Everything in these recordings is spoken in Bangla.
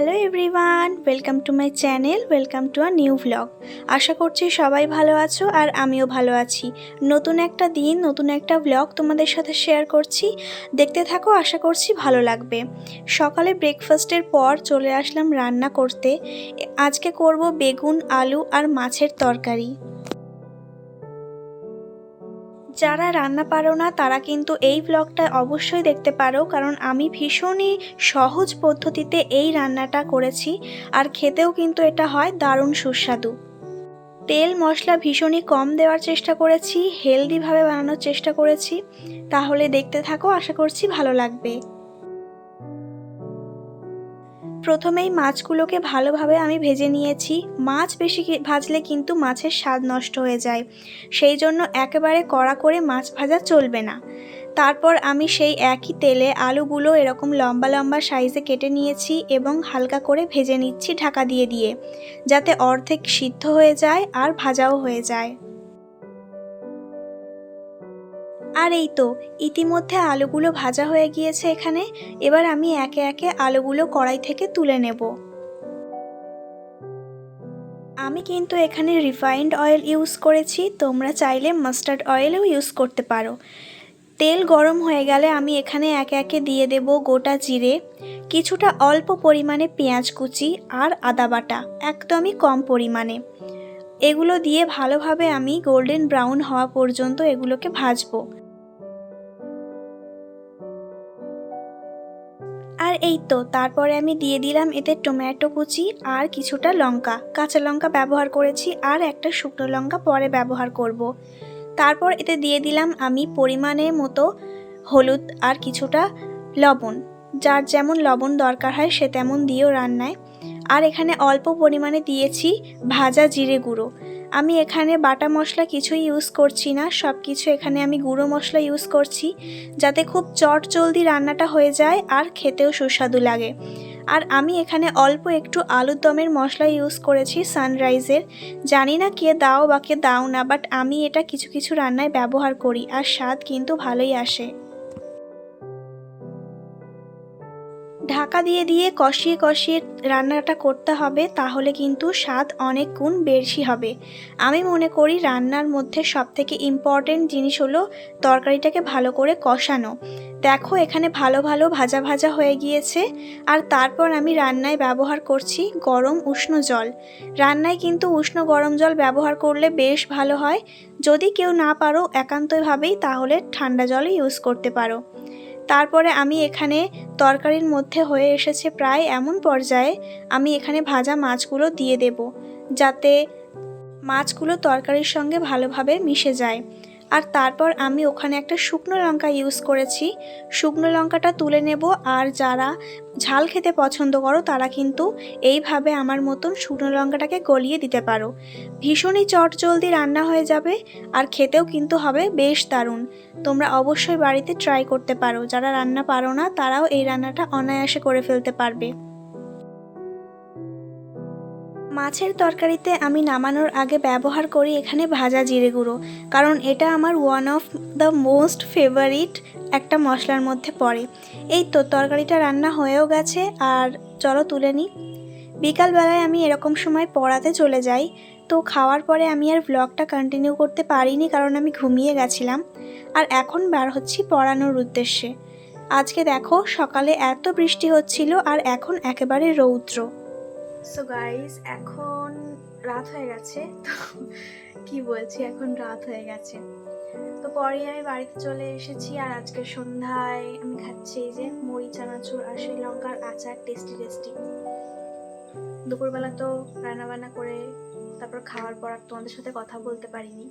Hello everyone, welcome to my channel, welcome to a new vlog. আশা করছি সবাই ভালো আছো আর আমিও ভালো আছি। নতুন একটা দিন, নতুন একটা ভ্লগ তোমাদের সাথে শেয়ার করছি, দেখতে থাকো, আশা করছি ভালো লাগবে। সকালে ব্রেকফাস্টের পর চলে আসলাম রান্না করতে। আজকে করব বেগুন, আলু আর মাছের তরকারি। যারা রান্না পারো না তারা কিন্তু এই ব্লগটা অবশ্যই দেখতে পারো, কারণ আমি ভীষণই সহজ পদ্ধতিতে এই রান্নাটা করেছি আর খেতেও কিন্তু এটা হয় দারুণ সুস্বাদু। তেল মশলা ভীষণই কম দেওয়ার চেষ্টা করেছি, হেলদিভাবে বানানোর চেষ্টা করেছি। তাহলে দেখতে থাকো, আশা করছি ভালো লাগবে। প্রথমেই মাছগুলোকে ভালোভাবে আমি ভেজে নিয়েছি। মাছ বেশি ভাজলে কিন্তু মাছের স্বাদ নষ্ট হয়ে যায়, সেই জন্য একেবারে কড়া করে মাছ ভাজা চলবে না। তারপর আমি সেই একই তেলে আলুগুলো এরকম লম্বা লম্বা সাইজে কেটে নিয়েছি এবং হালকা করে ভেজে নিচ্ছি ঢাকা দিয়ে দিয়ে, যাতে অর্ধেক সিদ্ধ হয়ে যায় আর ভাজাও হয়ে যায়। আর এই তো ইতিমধ্যে আলুগুলো ভাজা হয়ে গিয়েছে এখানে। এবার আমি একে একে আলুগুলো কড়াই থেকে তুলে নেব। আমি কিন্তু এখানে রিফাইন্ড অয়েল ইউজ করেছি, তোমরা চাইলে মাস্টার্ড অয়েলও ইউজ করতে পারো। তেল গরম হয়ে গেলে আমি এখানে একে একে দিয়ে দেব গোটা জিরে, কিছুটা অল্প পরিমাণে পেঁয়াজ কুচি আর আদা বাটা, একদমই কম পরিমাণে। এগুলো দিয়ে ভালোভাবে আমি গোল্ডেন ব্রাউন হওয়া পর্যন্ত এগুলোকে ভাজবো। আর এই তো তারপরে আমি দিয়ে দিলাম এতে টমেটো কুচি আর কিছুটা লঙ্কা, কাঁচা লঙ্কা ব্যবহার করেছি আর একটা শুকনো লঙ্কা পরে ব্যবহার করব। তারপর এতে দিয়ে দিলাম আমি পরিমাণের মতো হলুদ আর কিছুটা লবণ, যার যেমন লবণ দরকার হয় সে তেমন দিও রান্নায়। আর এখানে অল্প পরিমাণে দিয়েছি ভাজা জিরে গুঁড়ো। আমি এখানে বাটা মশলা কিছুই ইউজ করছি না, সব কিছু এখানে আমি গুঁড়ো মশলা ইউজ করছি, যাতে খুব চটজলদি রান্নাটা হয়ে যায় আর খেতেও সুস্বাদু লাগে। আর আমি এখানে অল্প একটু আলুর দমের মশলা ইউজ করেছি সানরাইজের। জানি না কে দাও বা কে দাও না, বাট আমি এটা কিছু কিছু রান্নায় ব্যবহার করি আর স্বাদ কিন্তু ভালোই আসে। ঢাকা দিয়ে দিয়ে কষিয়ে কষিয়ে রান্নাটা করতে হবে, তাহলে কিন্তু স্বাদ অনেক গুণ বেশি হবে। আমি মনে করি রান্নার মধ্যে সবথেকে ইম্পর্টেন্ট জিনিস হলো তরকারিটাকে ভালো করে কষানো। দেখো এখানে ভালো ভালো ভাজা ভাজা হয়ে গিয়েছে। আর তারপর আমি রান্নায় ব্যবহার করছি গরম উষ্ণ জল। রান্নায় কিন্তু উষ্ণ গরম জল ব্যবহার করলে বেশ ভালো হয়। যদি কেউ না পারো একান্তভাবেই, তাহলে ঠান্ডা জলই ইউজ করতে পারো। তারপরে আমি এখানে তরকারির মধ্যে হয়ে এসেছে প্রায় এমন পর্যায়ে আমি এখানে ভাজা মাছগুলো দিয়ে দেব, যাতে মাছগুলো তরকারির সঙ্গে ভালোভাবে মিশে যায়। আর তারপর আমি ওখানে একটা শুকনো লঙ্কা ইউজ করেছি, শুকনো লঙ্কাটা তুলে নেব। আর যারা ঝাল খেতে পছন্দ করো তারা কিন্তু এইভাবে আমার মতন শুকনো লঙ্কাটাকে গলিয়ে দিতে পারো। ভীষণই চটজলদি রান্না হয়ে যাবে আর খেতেও কিন্তু হবে বেশ দারুণ। তোমরা অবশ্যই বাড়িতে ট্রাই করতে পারো, যারা রান্না পারো না তারাও এই রান্নাটা অনায়াসে করে ফেলতে পারবে। মাছের তরকারিতে আমি নামানোর আগে ব্যবহার করি এখানে ভাজা জিরে গুঁড়ো, কারণ এটা আমার one of the most favourite একটা মশলার মধ্যে পড়ে। এই তো তরকারিটা রান্না হয়েও গেছে, আর চলো তুলে নিই। বিকালবেলায় আমি এরকম সময় পড়াতে চলে যাই, তো খাওয়ার পরে আমি আর ব্লগটা কন্টিনিউ করতে পারিনি, কারণ আমি ঘুমিয়ে গেছিলাম। আর এখন বার হচ্ছি পড়ানোর উদ্দেশ্যে। আজকে দেখো সকালে এত বৃষ্টি হচ্ছিল আর এখন একেবারে রৌদ্র। সো গাইস, এখন রাত হয়ে গেছে, তো কি বলছি, এখন রাত হয়ে গেছে। তো পরে আমি বাড়িতে চলে এসেছি, আর আজকে সন্ধ্যায় আমি খাচ্ছি এই যে মুড়ি চানাচুর আর শ্রীলঙ্কার আচার, টেস্টি টেস্টি। দুপুরবেলা তো রান্নাবান্না করে তারপর খাওয়ার পর আর তোমাদের সাথে কথা বলতে পারিনি,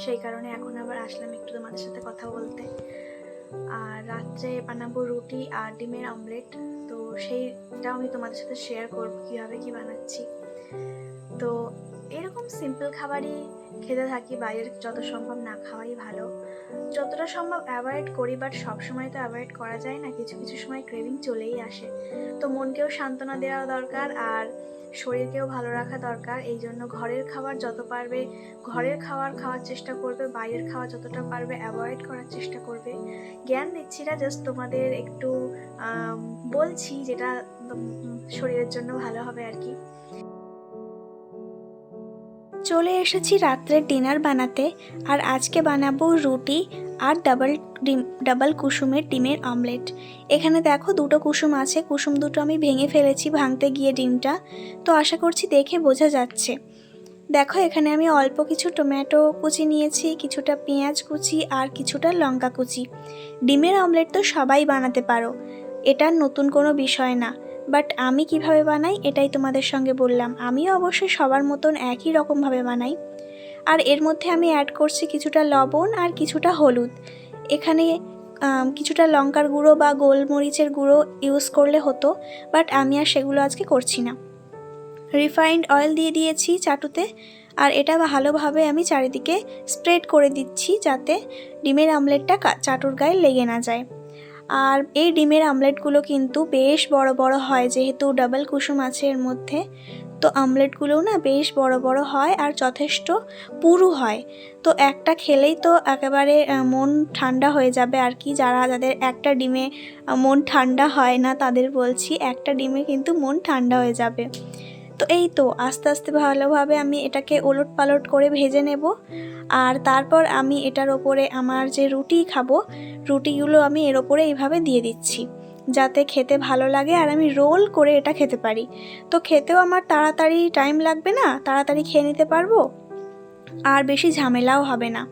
সেই কারণে এখন আবার আসলাম একটু তোমাদের সাথে কথা বলতে। আর রাত্রে বানাবো রুটি আর ডিমের অমলেট, তো সেইটাও আমি তোমাদের সাথে শেয়ার করবো কীভাবে কি বানাচ্ছি। তো এরকম সিম্পল খাবারই খেতে থাকি, বাইরের যত সম্ভব না খাওয়াই ভালো। যতটা সম্ভব অ্যাভয়েড করি, বাট সবসময় তো অ্যাভয়েড করা যায় না, কিছু কিছু সময় ক্রেভিং চলেই আসে। তো মনকেও সান্ত্বনা দেওয়া দরকার আর শরীরকেও ভালো রাখা দরকার। এই জন্য ঘরের খাবার যত পারবে ঘরের খাবার খাওয়ার চেষ্টা করবে, বাইরের খাওয়া যতটা পারবে অ্যাভয়েড করার চেষ্টা করবে। জ্ঞান দিচ্ছি না, জাস্ট তোমাদের একটু বলছি যেটা শরীরের জন্য ভালো হবে আর কি। চলে এসেছি রাত্রের ডিনার বানাতে, আর আজকে বানাবো রুটি আর ডাবল কুসুমের ডিমের অমলেট। এখানে দেখো দুটো কুসুম আছে, কুসুম দুটো আমি ভেঙে ফেলেছি ভাঙতে গিয়ে ডিমটা, তো আশা করছি দেখে বোঝা যাচ্ছে। দেখো এখানে আমি অল্প কিছু টমেটো কুচি নিয়েছি, কিছুটা পেঁয়াজ কুচি আর কিছুটা লঙ্কা কুচি। ডিমের অমলেট তো সবাই বানাতে পারো, এটা নতুন কোনো বিষয় না, বাট আমি কিভাবে বানাই এটাই তোমাদের সঙ্গে বললাম। আমিও অবশ্যই সবার মতন একই রকমভাবে বানাই। আর এর মধ্যে আমি অ্যাড করছি কিছুটা লবণ আর কিছুটা হলুদ। এখানে কিছুটা লঙ্কার গুঁড়ো বা গোলমরিচের গুঁড়ো ইউজ করলে হতো, বাট আমি আর সেগুলো আজকে করছি না। রিফাইন্ড অয়েল দিয়ে দিয়েছি চাটুতে, আর এটা ভালোভাবে আমি চারিদিকে স্প্রেড করে দিচ্ছি যাতে ডিমের আমলেটটা চাটুর গায়ে লেগে না যায়। আর এই ডিমের আমলেটগুলো কিন্তু বেশ বড় বড় হয়, যেহেতু ডাবল কুসুম আছে এর মধ্যে, তো আমলেটগুলোও না বেশ বড় বড় হয় আর যথেষ্ট পুরু হয়। তো একটা খেলেই তো একেবারে মন ঠান্ডা হয়ে যাবে আর কি। যাদের একটা ডিমে মন ঠান্ডা হয় না তাদের বলছি, একটা ডিমে কিন্তু মন ঠান্ডা হয়ে যাবে। তো এই তো আস্তে আস্তে ভালোভাবে আমি এটাকে ওলট পালট করে ভেজে নেব। আর তারপর আমি এটার ওপরে আমার যে রুটি খাবো, রুটিগুলো আমি এর ওপরে এইভাবে দিয়ে দিচ্ছি যাতে খেতে ভালো লাগে আর আমি রোল করে এটা খেতে পারি। তো খেতেও আমার তাড়াতাড়ি টাইম লাগবে না, তাড়াতাড়ি খেয়ে নিতে পারবো, আর বেশি ঝামেলাও হবে না।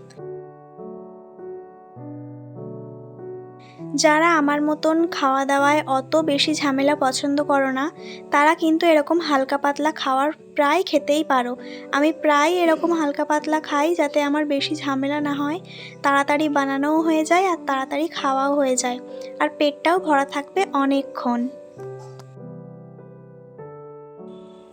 যারা আমার মতন খাওয়া দাওয়ায় অত বেশি ঝামেলা পছন্দ করো না, তারা কিন্তু এরকম হালকা পাতলা খাওয়ার প্রায় খেতেই পারো। আমি প্রায় এরকম হালকা পাতলা খাই যাতে আমার বেশি ঝামেলা না হয়, তাড়াতাড়ি বানানোও হয়ে যায় আর তাড়াতাড়ি খাওয়াও হয়ে যায়, আর পেটটাও ভরা থাকবে অনেকক্ষণ।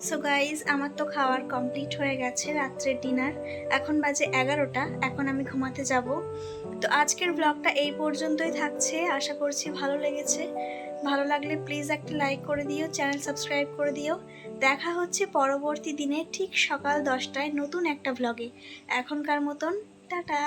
সো গাইজ, আমার তো খাওয়ার কমপ্লিট হয়ে গেছে, রাত্রের ডিনার। এখন বাজে 11টা, এখন আমি ঘুমাতে যাব। তো আজকের ব্লগটা এই পর্যন্তই থাকছে, আশা করছি ভালো লেগেছে। ভালো লাগলে প্লিজ একটা লাইক করে দিও, চ্যানেল সাবস্ক্রাইব করে দিও। দেখা হচ্ছে পরবর্তী দিনে ঠিক সকাল 10টায় নতুন একটা ব্লগে। এখনকার মতন টাটা।